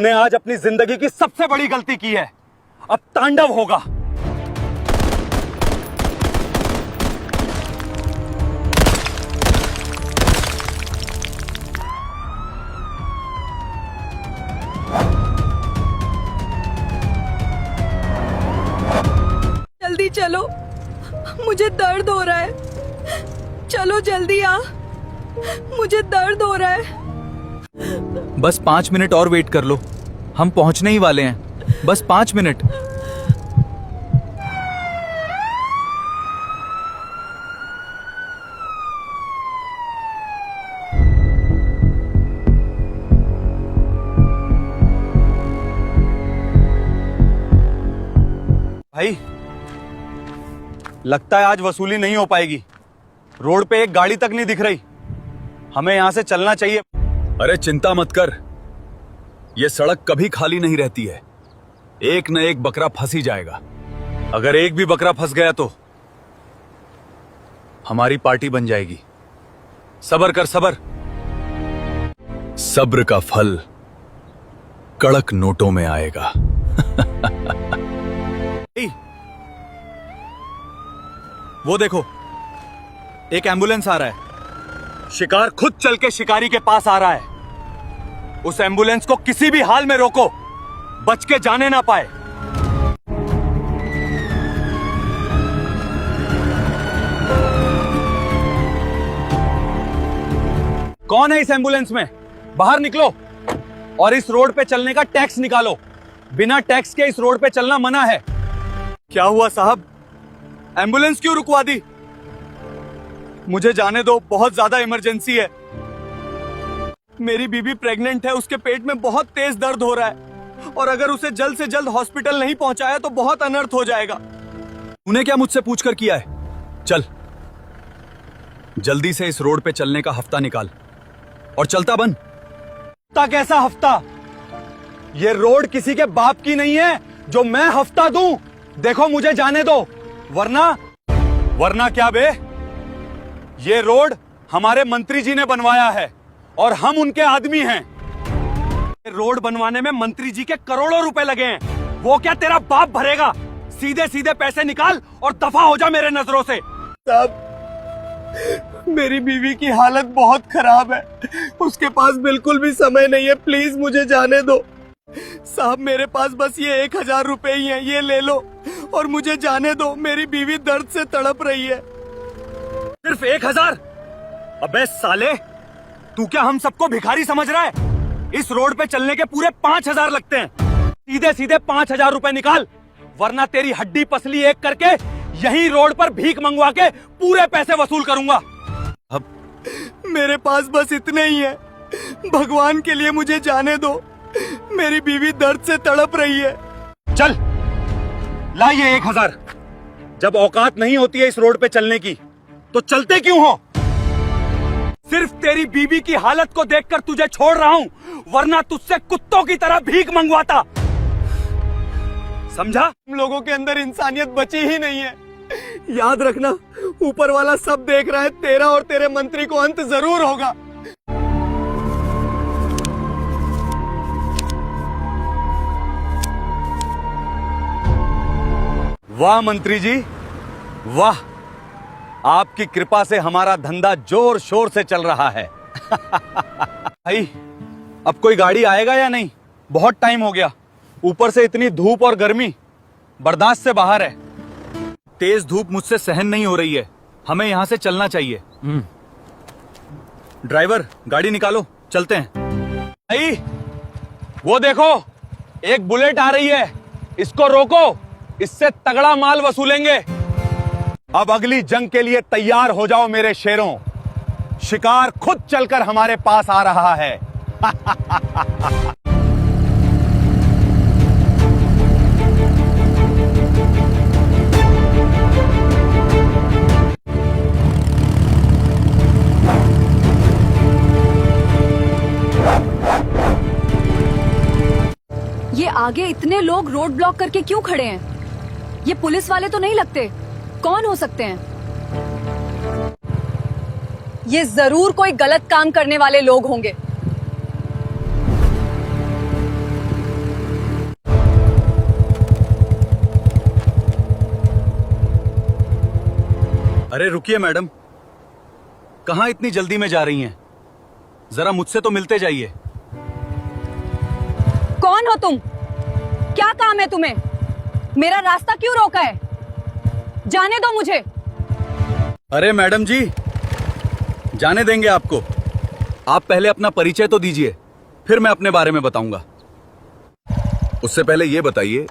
तूने आज अपनी जिंदगी की सबसे बड़ी गलती की है। अब तांडव होगा। जल्दी चलो, मुझे दर्द हो रहा है। चलो जल्दी आ, मुझे दर्द हो रहा है। बस 5 मिनट और वेट कर लो, हम पहुंचने ही वाले हैं। बस 5 मिनट। भाई, लगता है आज वसूली नहीं हो पाएगी। रोड पे एक गाड़ी तक नहीं दिख रही। हमें यहां से चलना चाहिए। अरे चिंता मत कर, ये सड़क कभी खाली नहीं रहती है। एक न एक बकरा फंस ही जाएगा। अगर एक भी बकरा फंस गया तो हमारी पार्टी बन जाएगी। सब्र कर, सब्र। सब्र का फल कड़क नोटों में आएगा। वो देखो, एक एम्बुलेंस आ रहा है। शिकार खुद चल के शिकारी के पास आ रहा है। उस एम्बुलेंस को किसी भी हाल में रोको, बच के जाने ना पाए। कौन है इस एम्बुलेंस में? बाहर निकलो और इस रोड पे चलने का टैक्स निकालो। बिना टैक्स के इस रोड पे चलना मना है। क्या हुआ साहब? एम्बुलेंस क्यों रुकवा दी? मुझे जाने दो, बहुत ज्यादा इमरजेंसी है। मेरी बीबी प्रेग्नेंट है, उसके पेट में बहुत तेज दर्द हो रहा है और अगर उसे जल्द से जल्द हॉस्पिटल नहीं पहुंचाया तो बहुत अनर्थ हो जाएगा। तूने क्या मुझसे पूछकर किया है? चल जल्दी से इस रोड पे चलने का हफ्ता निकाल और चलता बन। हफ्ता कैसा हफ्ता? ये रोड किसी के बाप की नहीं है जो मैं हफ्ता दूं। देखो, मुझे जाने दो, वरना क्या बे? ये रोड हमारे मंत्री जी ने बनवाया है और हम उनके आदमी हैं। ये रोड बनवाने में मंत्री जी के करोड़ों रुपए लगे हैं। वो क्या तेरा बाप भरेगा? सीधे सीधे पैसे निकाल और दफा हो जा मेरे नजरों से। साहब, मेरी बीवी की हालत बहुत खराब है। उसके पास बिल्कुल भी समय नहीं है। प्लीज मुझे जाने दो। साहब, मेरे पास बस ये 1000 रुपए ही हैं। ये ले लो और मुझे जाने दो। मेरी बीवी दर्द से तड़प रही है। सिर्फ 1000? अबे साले, तू क्या हम सबको भिखारी समझ रहा है? इस रोड पे चलने के पूरे 5000 लगते हैं। सीधे सीधे 5000 रुपए निकाल, वरना तेरी हड्डी पसली एक करके यही रोड पर भीख मंगवा के पूरे पैसे वसूल करूंगा। अब मेरे पास बस इतने ही है। भगवान के लिए मुझे जाने दो। मेरी बीवी दर्द से तड़प रही है। चल लाइए 1000। जब औकात नहीं होती है इस रोड पे चलने की तो चलते क्यों हो? सिर्फ तेरी बीवी की हालत को देखकर तुझे छोड़ रहा हूं, वरना तुझसे कुत्तों की तरह भीख मंगवाता। समझा? हम लोगों के अंदर इंसानियत बची ही नहीं है। याद रखना, ऊपर वाला सब देख रहा है। तेरा और तेरे मंत्री को अंत जरूर होगा। वाह मंत्री जी, वाह। आपकी कृपा से हमारा धंधा जोर शोर से चल रहा है। भाई, अब कोई गाड़ी आएगा या नहीं? बहुत टाइम हो गया। ऊपर से इतनी धूप और गर्मी बर्दाश्त से बाहर है। तेज धूप मुझसे सहन नहीं हो रही है। हमें यहां से चलना चाहिए। ड्राइवर, गाड़ी निकालो, चलते हैं। भाई, वो देखो, एक बुलेट आ रही है। इसको रोको, इससे तगड़ा माल वसूलेंगे। अब अगली जंग के लिए तैयार हो जाओ मेरे शेरों। शिकार खुद चलकर हमारे पास आ रहा है। ये आगे इतने लोग रोड ब्लॉक करके क्यों खड़े हैं? ये पुलिस वाले तो नहीं लगते। कौन हो सकते हैं? ये जरूर कोई गलत काम करने वाले लोग होंगे। अरे रुकिए मैडम, कहाँ इतनी जल्दी में जा रही हैं? जरा मुझसे तो मिलते जाइए। कौन हो तुम? क्या काम है तुम्हें? मेरा रास्ता क्यों रोका है? जाने दो मुझे। अरे मैडम जी, जाने देंगे आपको। आप पहले अपना परिचय तो दीजिए, फिर मैं अपने बारे में बताऊंगा। उससे पहले ये बताइए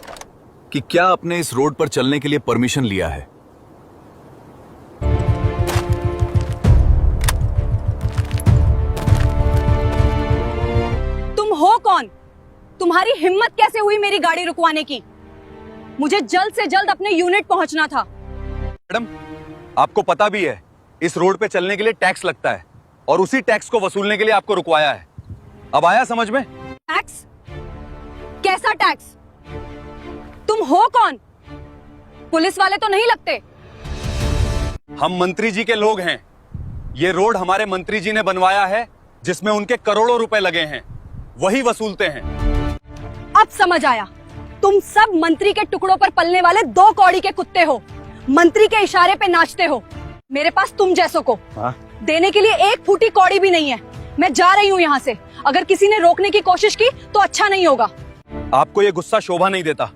कि क्या आपने इस रोड पर चलने के लिए परमिशन लिया है? तुम हो कौन? तुम्हारी हिम्मत कैसे हुई मेरी गाड़ी रुकवाने की? मुझे जल्द से जल्द अपने यूनिट पहुंचना था। मैडम, आपको पता भी है इस रोड पे चलने के लिए टैक्स लगता है और उसी टैक्स को वसूलने के लिए आपको रुकवाया है। अब आया समझ में? टैक्स? कैसा टैक्स? तुम हो कौन? पुलिस वाले तो नहीं लगते। हम मंत्री जी के लोग हैं। ये रोड हमारे मंत्री जी ने बनवाया है, जिसमें उनके करोड़ों रुपए लगे हैं, वही वसूलते हैं। अब समझ आया, तुम सब मंत्री के टुकड़ों पर पलने वाले दो कौड़ी के कुत्ते हो। मंत्री के इशारे पे नाचते हो। मेरे पास तुम जैसों को देने के लिए एक फूटी कौड़ी भी नहीं है। मैं जा रही हूँ यहाँ से। अगर किसी ने रोकने की कोशिश की तो अच्छा नहीं होगा। आपको ये गुस्सा शोभा नहीं देता।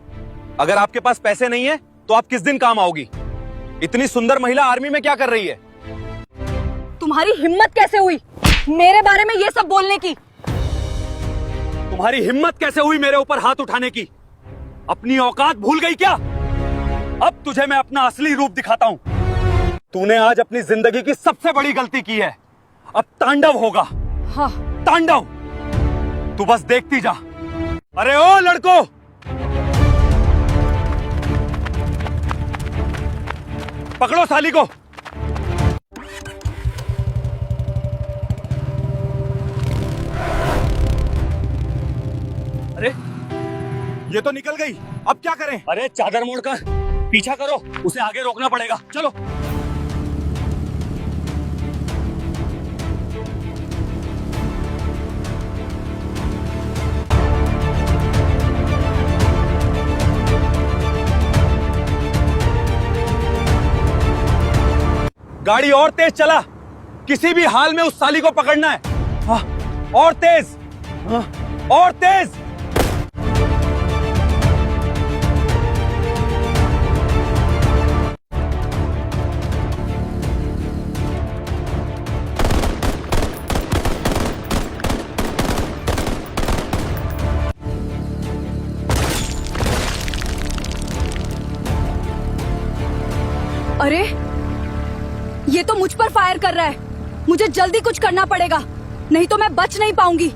अगर आपके पास पैसे नहीं है तो आप किस दिन काम आओगी? इतनी सुंदर महिला आर्मी में क्या कर रही है? तुम्हारी हिम्मत कैसे हुई मेरे बारे में ये सब बोलने की? तुम्हारी हिम्मत कैसे हुई मेरे ऊपर हाथ उठाने की? अपनी औकात भूल गई क्या? अब तुझे मैं अपना असली रूप दिखाता हूँ। तूने आज अपनी जिंदगी की सबसे बड़ी गलती की है। अब तांडव होगा। हाँ। तांडव। तू बस देखती जा। अरे ओ लड़को, पकड़ो साली को। अरे ये तो निकल गई, अब क्या करें? अरे चादर मोड़कर पीछा करो, उसे आगे रोकना पड़ेगा। चलो। गाड़ी और तेज चला, किसी भी हाल में उस साली को पकड़ना है। और तेज, और तेज। अरे ये तो मुझ पर फायर कर रहा है। मुझे जल्दी कुछ करना पड़ेगा, नहीं तो मैं बच नहीं पाऊंगी।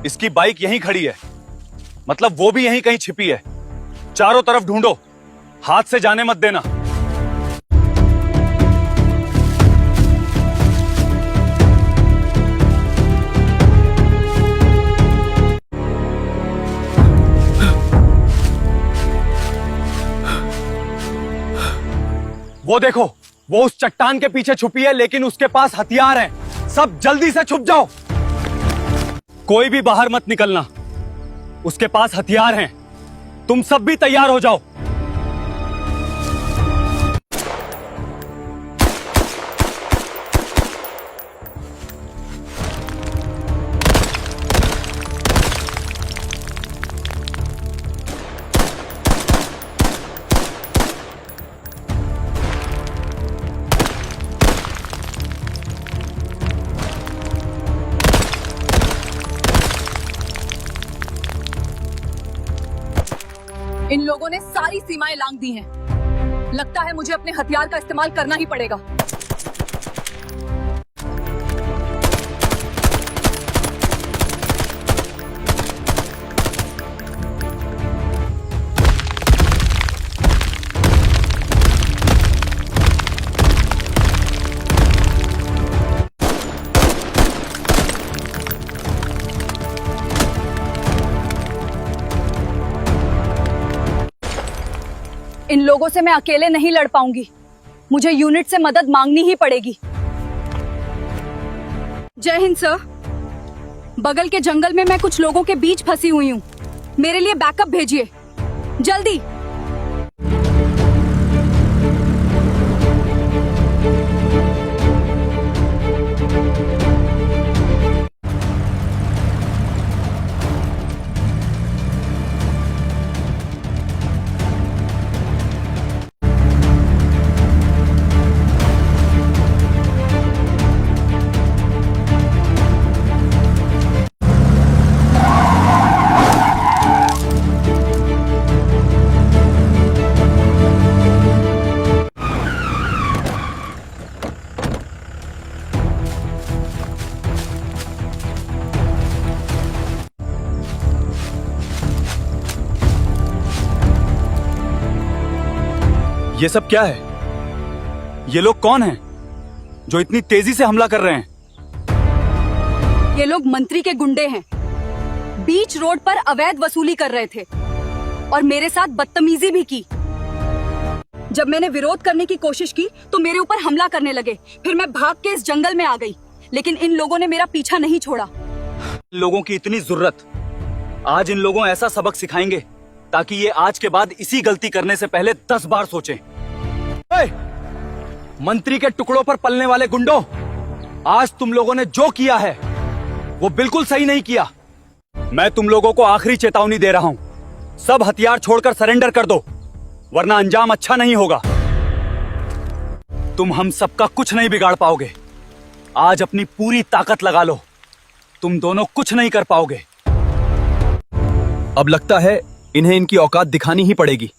इसकी बाइक यहीं खड़ी है, मतलब वो भी यहीं कहीं छिपी है। चारों तरफ ढूंढो, हाथ से जाने मत देना। वो देखो, वो उस चट्टान के पीछे छुपी है, लेकिन उसके पास हथियार हैं। सब जल्दी से छुप जाओ। कोई भी बाहर मत निकलना, उसके पास हथियार हैं। तुम सब भी तैयार हो जाओ। इन लोगों ने सारी सीमाएं लांघ दी हैं। लगता है मुझे अपने हथियार का इस्तेमाल करना ही पड़ेगा। इन लोगों से मैं अकेले नहीं लड़ पाऊंगी, मुझे यूनिट से मदद मांगनी ही पड़ेगी। जय हिंद सर। बगल के जंगल में मैं कुछ लोगों के बीच फंसी हुई हूँ, मेरे लिए बैकअप भेजिए जल्दी। ये सब क्या है? ये लोग कौन हैं जो इतनी तेजी से हमला कर रहे हैं? ये लोग मंत्री के गुंडे हैं। बीच रोड पर अवैध वसूली कर रहे थे और मेरे साथ बदतमीजी भी की। जब मैंने विरोध करने की कोशिश की तो मेरे ऊपर हमला करने लगे। फिर मैं भाग के इस जंगल में आ गई, लेकिन इन लोगों ने मेरा पीछा नहीं छोड़ा। लोगों की इतनी जरूरत, आज इन लोगों ऐसा सबक सिखाएंगे ताकि ये आज के बाद इसी गलती करने से पहले 10 बार सोचें। मंत्री के टुकड़ों पर पलने वाले गुंडों, आज तुम लोगों ने जो किया है वो बिल्कुल सही नहीं किया। मैं तुम लोगों को आखिरी चेतावनी दे रहा हूं, सब हथियार छोड़कर सरेंडर कर दो, वरना अंजाम अच्छा नहीं होगा। तुम हम सबका कुछ नहीं बिगाड़ पाओगे। आज अपनी पूरी ताकत लगा लो, तुम दोनों कुछ नहीं कर पाओगे। अब लगता है इन्हें इनकी औकात दिखानी ही पड़ेगी।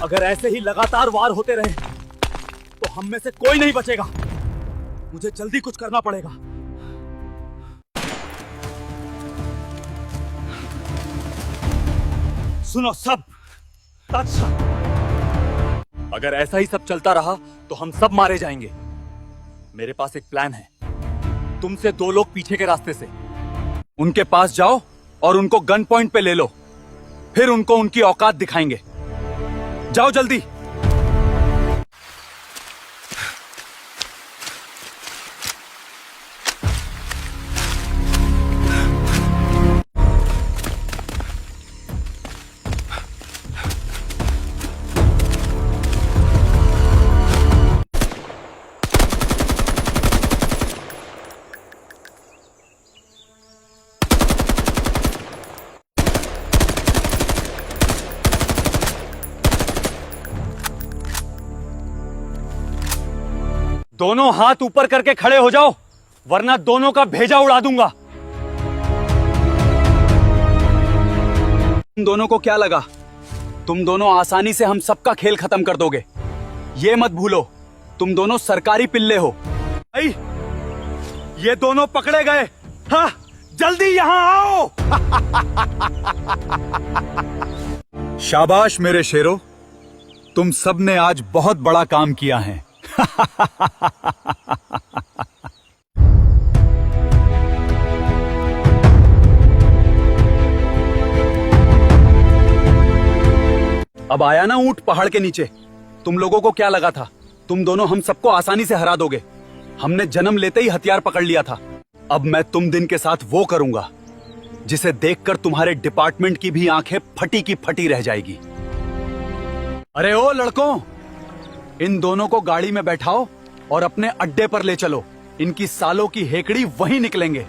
अगर ऐसे ही लगातार वार होते रहे तो हम में से कोई नहीं बचेगा। मुझे जल्दी कुछ करना पड़ेगा। सुनो सब, अगर ऐसा ही सब चलता रहा तो हम सब मारे जाएंगे। मेरे पास एक प्लान है। तुमसे 2 लोग पीछे के रास्ते से, उनके पास जाओ और उनको गन पॉइंट पे ले लो, फिर उनको उनकी औकात दिखाएंगे। जाओ जल्दी। दोनों हाथ ऊपर करके खड़े हो जाओ, वरना दोनों का भेजा उड़ा दूंगा। तुम दोनों को क्या लगा तुम दोनों आसानी से हम सबका खेल खत्म कर दोगे? ये मत भूलो, तुम दोनों सरकारी पिल्ले हो। भाई, ये दोनों पकड़े गए। हाँ, जल्दी यहां आओ। शाबाश मेरे शेरों, तुम सब ने आज बहुत बड़ा काम किया है। अब आया ना ऊंट पहाड़ के नीचे। तुम लोगों को क्या लगा था तुम दोनों हम सबको आसानी से हरा दोगे? हमने जन्म लेते ही हथियार पकड़ लिया था। अब मैं तुम दिन के साथ वो करूंगा जिसे देखकर तुम्हारे डिपार्टमेंट की भी आंखें फटी की फटी रह जाएगी। अरे ओ लड़कों, इन दोनों को गाड़ी में बैठाओ और अपने अड्डे पर ले चलो। इनकी सालों की हेकड़ी वहीं निकलेंगे।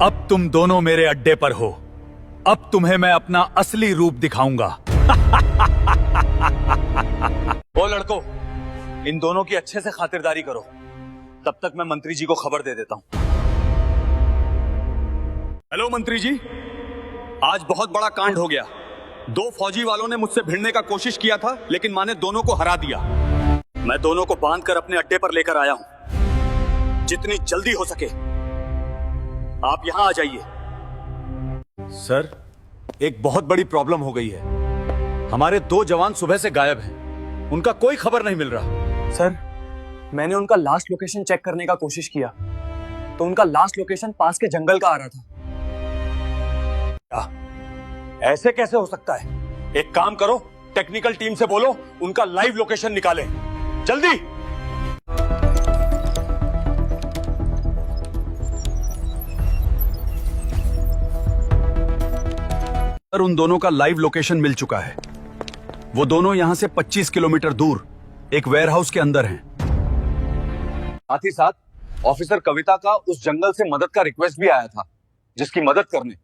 अब तुम दोनों मेरे अड्डे पर हो। अब तुम्हें मैं अपना असली रूप दिखाऊंगा। ओ लड़कों, इन दोनों की अच्छे से खातिरदारी करो। तब तक मैं मंत्री जी को खबर दे देता हूं। हेलो मंत्री जी, आज बहुत बड़ा कांड हो गया। 2 फौजी वालों ने मुझसे भिड़ने का कोशिश किया था, लेकिन मैंने दोनों को हरा दिया। मैं दोनों को बांधकर अपने अड्डे पर लेकर आया हूं। जितनी जल्दी हो सके आप यहां आ जाइए। सर, एक बहुत बड़ी प्रॉब्लम हो गई है। हमारे 2 जवान सुबह से गायब हैं। उनका कोई खबर नहीं मिल रहा। सर, मैंने उनका लास्ट लोकेशन चेक करने का कोशिश किया तो उनका लास्ट लोकेशन पास के जंगल का आ रहा था। ऐसे कैसे हो सकता है? एक काम करो, टेक्निकल टीम से बोलो उनका लाइव लोकेशन निकालें। जल्दी। सर, उन दोनों का लाइव लोकेशन मिल चुका है। वो दोनों यहां से 25 किलोमीटर दूर एक वेयरहाउस के अंदर हैं। साथ ही साथ ऑफिसर कविता का उस जंगल से मदद का रिक्वेस्ट भी आया था, जिसकी मदद करने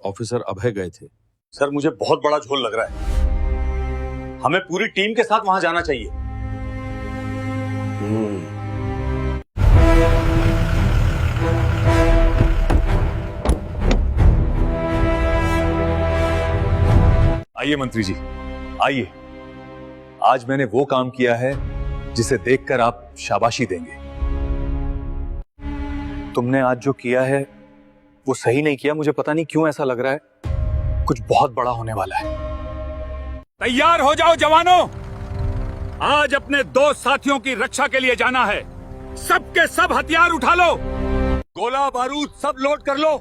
ऑफिसर अभय गए थे। सर, मुझे बहुत बड़ा झोल लग रहा है। हमें पूरी टीम के साथ वहां जाना चाहिए। आइए मंत्री जी, आइए। आज मैंने वो काम किया है जिसे देखकर आप शाबाशी देंगे। तुमने आज जो किया है वो सही नहीं किया। मुझे पता नहीं क्यों ऐसा लग रहा है कुछ बहुत बड़ा होने वाला है। तैयार हो जाओ जवानों, आज अपने 2 साथियों की रक्षा के लिए जाना है। सबके सब हथियार उठा लो, गोला बारूद सब लोड कर लो,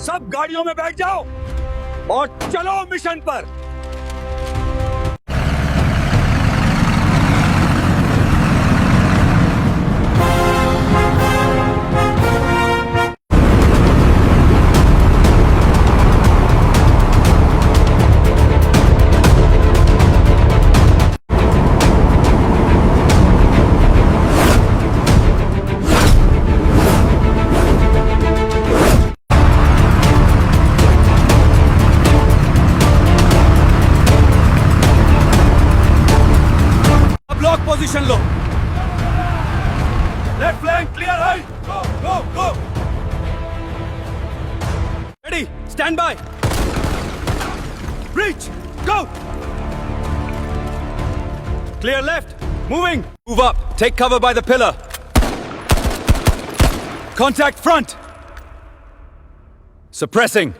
सब गाड़ियों में बैठ जाओ और चलो मिशन पर। पोजीशन लो। लेफ्ट फ्लैंक क्लियर है। Go go go. Ready, stand by. Reach, go. Clear left, moving. Move up, take cover by the pillar. Contact front. Suppressing.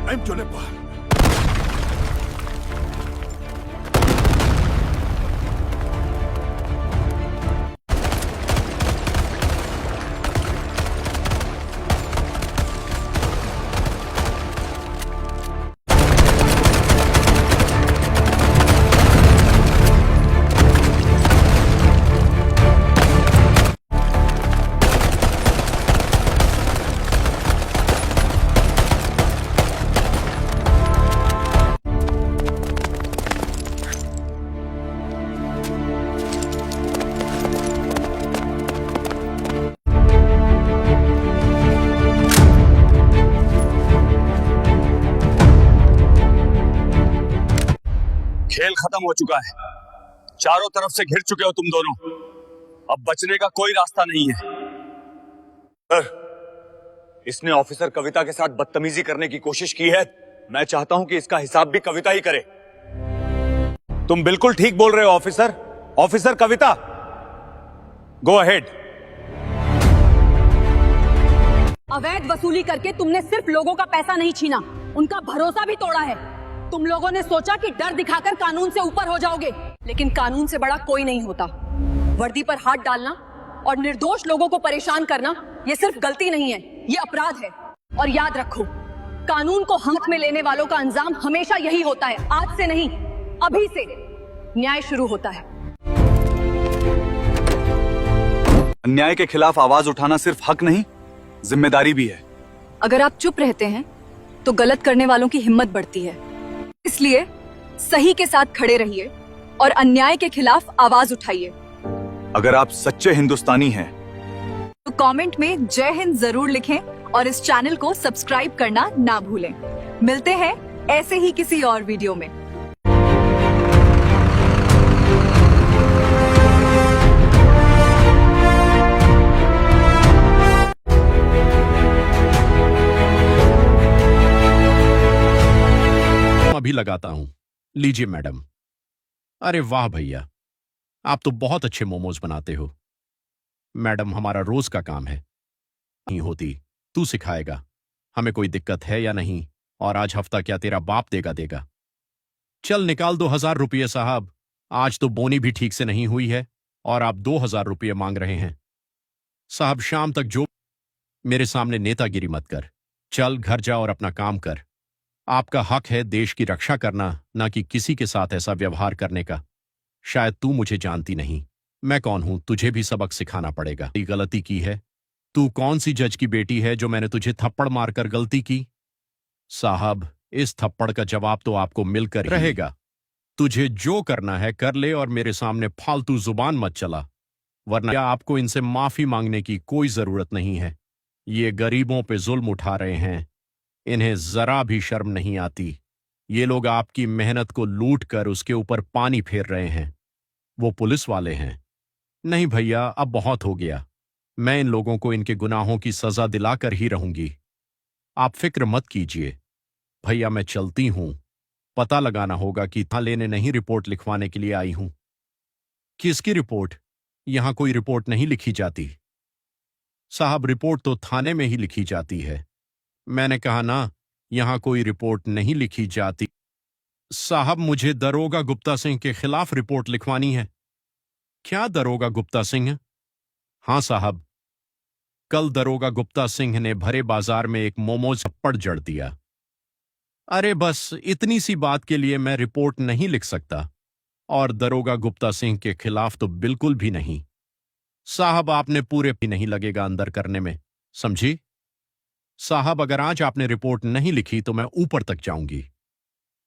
I'm Juniper. खेल खत्म हो चुका है। चारों तरफ से घिर चुके हो तुम दोनों। अब बचने का कोई रास्ता नहीं है। सर, इसने ऑफिसर कविता के साथ बदतमीजी करने की कोशिश की है। मैं चाहता हूं कि इसका हिसाब भी कविता ही करे। तुम बिल्कुल ठीक बोल रहे हो ऑफिसर। ऑफिसर कविता, गो अहेड। अवैध वसूली करके तुमने सिर्फ लोगों का पैसा नहीं छीना, उनका भरोसा भी तोड़ा है। तुम लोगों ने सोचा कि डर दिखाकर कानून से ऊपर हो जाओगे, लेकिन कानून से बड़ा कोई नहीं होता। वर्दी पर हाथ डालना और निर्दोष लोगों को परेशान करना ये सिर्फ गलती नहीं है, ये अपराध है। और याद रखो, कानून को हाथ में लेने वालों का अंजाम हमेशा यही होता है। आज से नहीं, अभी से न्याय शुरू होता है। अन्याय के खिलाफ आवाज उठाना सिर्फ हक नहीं, जिम्मेदारी भी है। अगर आप चुप रहते हैं तो गलत करने वालों की हिम्मत बढ़ती है। इसलिए सही के साथ खड़े रहिए और अन्याय के खिलाफ आवाज उठाइए। अगर आप सच्चे हिंदुस्तानी हैं तो कमेंट में जय हिंद जरूर लिखें और इस चैनल को सब्सक्राइब करना ना भूलें। मिलते हैं ऐसे ही किसी और वीडियो में। अभी लगाता हूं, लीजिए मैडम। अरे वाह भैया, आप तो बहुत अच्छे मोमोज बनाते हो। मैडम, हमारा रोज का काम है। नहीं होती, तू सिखाएगा। हमें कोई दिक्कत है या नहीं? और आज हफ्ता क्या तेरा बाप देगा? चल निकाल 2000 रुपये साहब। आज तो बोनी भी ठीक से नहीं हुई है और आप 2000 रुपये मांग रहे हैं। साहब, शाम तक जो मेरे सामने नेतागिरी मत कर। चल घर जा और अपना काम कर। आपका हक है देश की रक्षा करना, ना कि किसी के साथ ऐसा व्यवहार करने का। शायद तू मुझे जानती नहीं, मैं कौन हूं, तुझे भी सबक सिखाना पड़ेगा। गलती की है। तू कौन सी जज की बेटी है जो मैंने तुझे थप्पड़ मारकर गलती की? साहब, इस थप्पड़ का जवाब तो आपको मिलकर ही रहेगा। तुझे जो करना है कर ले और मेरे सामने फालतू जुबान मत चला, वरना आपको इनसे माफी मांगने की कोई जरूरत नहीं है। ये गरीबों पे जुल्म उठा रहे हैं, इन्हें जरा भी शर्म नहीं आती। ये लोग आपकी मेहनत को लूट कर उसके ऊपर पानी फेर रहे हैं। वो पुलिस वाले हैं। नहीं भैया, अब बहुत हो गया। मैं इन लोगों को इनके गुनाहों की सजा दिलाकर ही रहूंगी। आप फिक्र मत कीजिए भैया, मैं चलती हूं। पता लगाना होगा कि था लेने नहीं, रिपोर्ट लिखवाने के लिए आई हूं। किसकी रिपोर्ट? यहां कोई रिपोर्ट नहीं लिखी जाती। साहब, रिपोर्ट तो थाने में ही लिखी जाती है। मैंने कहा ना, यहां कोई रिपोर्ट नहीं लिखी जाती। साहब, मुझे दरोगा गुप्ता सिंह के खिलाफ रिपोर्ट लिखवानी है। क्या दरोगा गुप्ता सिंह? हां साहब, कल दरोगा गुप्ता सिंह ने भरे बाजार में एक मोमोज थप्पड़ जड़ दिया। अरे बस इतनी सी बात के लिए मैं रिपोर्ट नहीं लिख सकता, और दरोगा गुप्ता सिंह के खिलाफ तो बिल्कुल भी नहीं। साहब, आपने पूरे भी नहीं लगेगा अंदर करने में, समझी? साहब, अगर आज आपने रिपोर्ट नहीं लिखी तो मैं ऊपर तक जाऊंगी।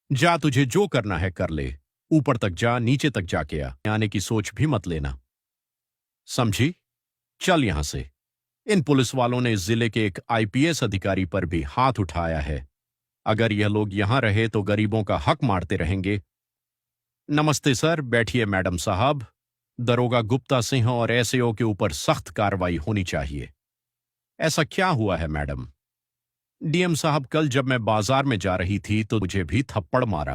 जा, तुझे जो करना है कर ले। ऊपर तक जा, नीचे तक जाके आने की सोच भी मत लेना, समझी? चल यहां से। इन पुलिस वालों ने इस जिले के एक आईपीएस अधिकारी पर भी हाथ उठाया है। अगर यह लोग यहां रहे तो गरीबों का हक मारते रहेंगे। नमस्ते सर, बैठिए मैडम साहब। दरोगा गुप्ता सिंह और एसएओ के ऊपर सख्त कार्रवाई होनी चाहिए। ऐसा क्या हुआ है मैडम? डीएम साहब, कल जब मैं बाजार में जा रही थी तो मुझे भी थप्पड़ मारा।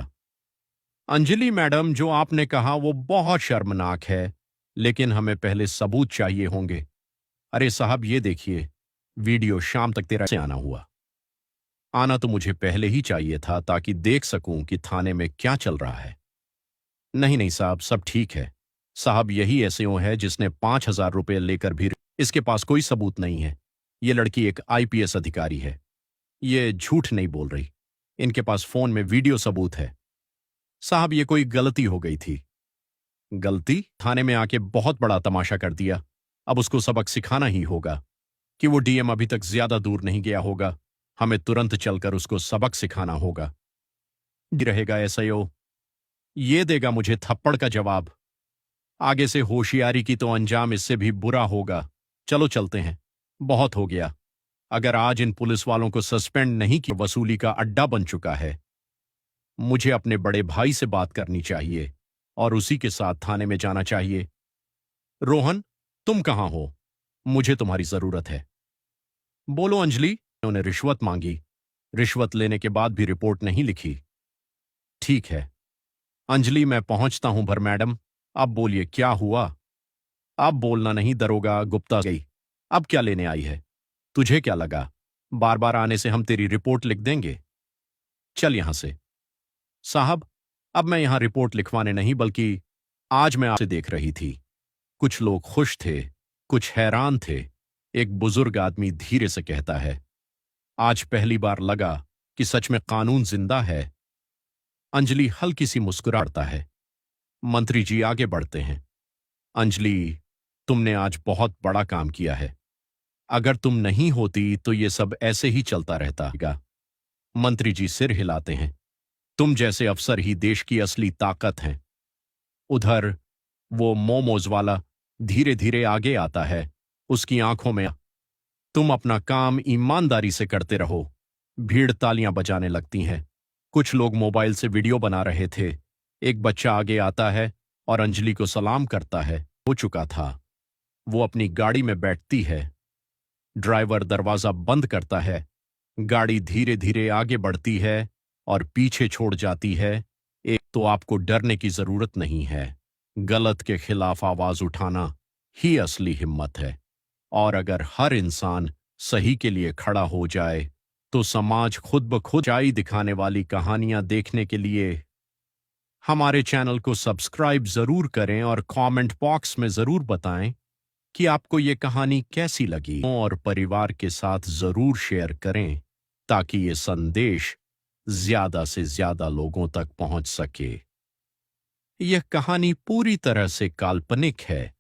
अंजलि मैडम, जो आपने कहा वो बहुत शर्मनाक है, लेकिन हमें पहले सबूत चाहिए होंगे। अरे साहब, ये देखिए वीडियो, शाम तक तेरा से आना हुआ। आना तो मुझे पहले ही चाहिए था ताकि देख सकूं कि थाने में क्या चल रहा है। नहीं नहीं साहब, सब ठीक है। साहब यही एसएओ है जिसने 5,000 रुपये लेकर भी, इसके पास कोई सबूत नहीं है। ये लड़की एक आईपीएस अधिकारी है। ये झूठ नहीं बोल रही। इनके पास फोन में वीडियो सबूत है। साहब ये कोई गलती हो गई थी। गलती? थाने में आके बहुत बड़ा तमाशा कर दिया। अब उसको सबक सिखाना ही होगा कि वो डीएम अभी तक ज्यादा दूर नहीं गया होगा। हमें तुरंत चलकर उसको सबक सिखाना होगा। रहेगा एसआईओ, ये देगा मुझे थप्पड़ का जवाब। आगे से होशियारी की तो अंजाम इससे भी बुरा होगा। चलो चलते हैं, बहुत हो गया। अगर आज इन पुलिस वालों को सस्पेंड नहीं किया, वसूली का अड्डा बन चुका है। मुझे अपने बड़े भाई से बात करनी चाहिए और उसी के साथ थाने में जाना चाहिए। रोहन, तुम कहां हो? मुझे तुम्हारी जरूरत है। बोलो अंजलि। उन्होंने रिश्वत मांगी। रिश्वत लेने के बाद भी रिपोर्ट नहीं लिखी। ठीक है अंजलि, मैं पहुंचता हूं। भर मैडम, अब बोलिए क्या हुआ? अब बोलना नहीं, दरोगा गुप्ता गई। अब क्या लेने आई है? तुझे क्या लगा बार बार आने से हम तेरी रिपोर्ट लिख देंगे? चल यहां से। साहब, अब मैं यहां रिपोर्ट लिखवाने नहीं, बल्कि आज मैं आपसे देख रही थी। कुछ लोग खुश थे, कुछ हैरान थे। एक बुजुर्ग आदमी धीरे से कहता है, आज पहली बार लगा कि सच में कानून जिंदा है। अंजलि हल्की सी मुस्कुराता है। मंत्री जी आगे बढ़ते हैं। अंजलि, तुमने आज बहुत बड़ा काम किया है। अगर तुम नहीं होती तो ये सब ऐसे ही चलता रहता। मंत्री जी सिर हिलाते हैं। तुम जैसे अफसर ही देश की असली ताकत हैं। उधर वो मोमोज वाला धीरे धीरे आगे आता है। उसकी आंखों में, तुम अपना काम ईमानदारी से करते रहो। भीड़ तालियां बजाने लगती हैं। कुछ लोग मोबाइल से वीडियो बना रहे थे। एक बच्चा आगे आता है और अंजलि को सलाम करता है। हो चुका था। वो अपनी गाड़ी में बैठती है। ड्राइवर दरवाजा बंद करता है। गाड़ी धीरे धीरे आगे बढ़ती है और पीछे छोड़ जाती है। एक तो आपको डरने की जरूरत नहीं है। गलत के खिलाफ आवाज उठाना ही असली हिम्मत है। और अगर हर इंसान सही के लिए खड़ा हो जाए तो समाज खुद ब खुद सच्चाई दिखाने वाली कहानियां देखने के लिए हमारे चैनल को सब्सक्राइब जरूर करें और कमेंट बॉक्स में जरूर बताएं कि आपको ये कहानी कैसी लगी, और परिवार के साथ जरूर शेयर करें ताकि ये संदेश ज्यादा से ज्यादा लोगों तक पहुंच सके। यह कहानी पूरी तरह से काल्पनिक है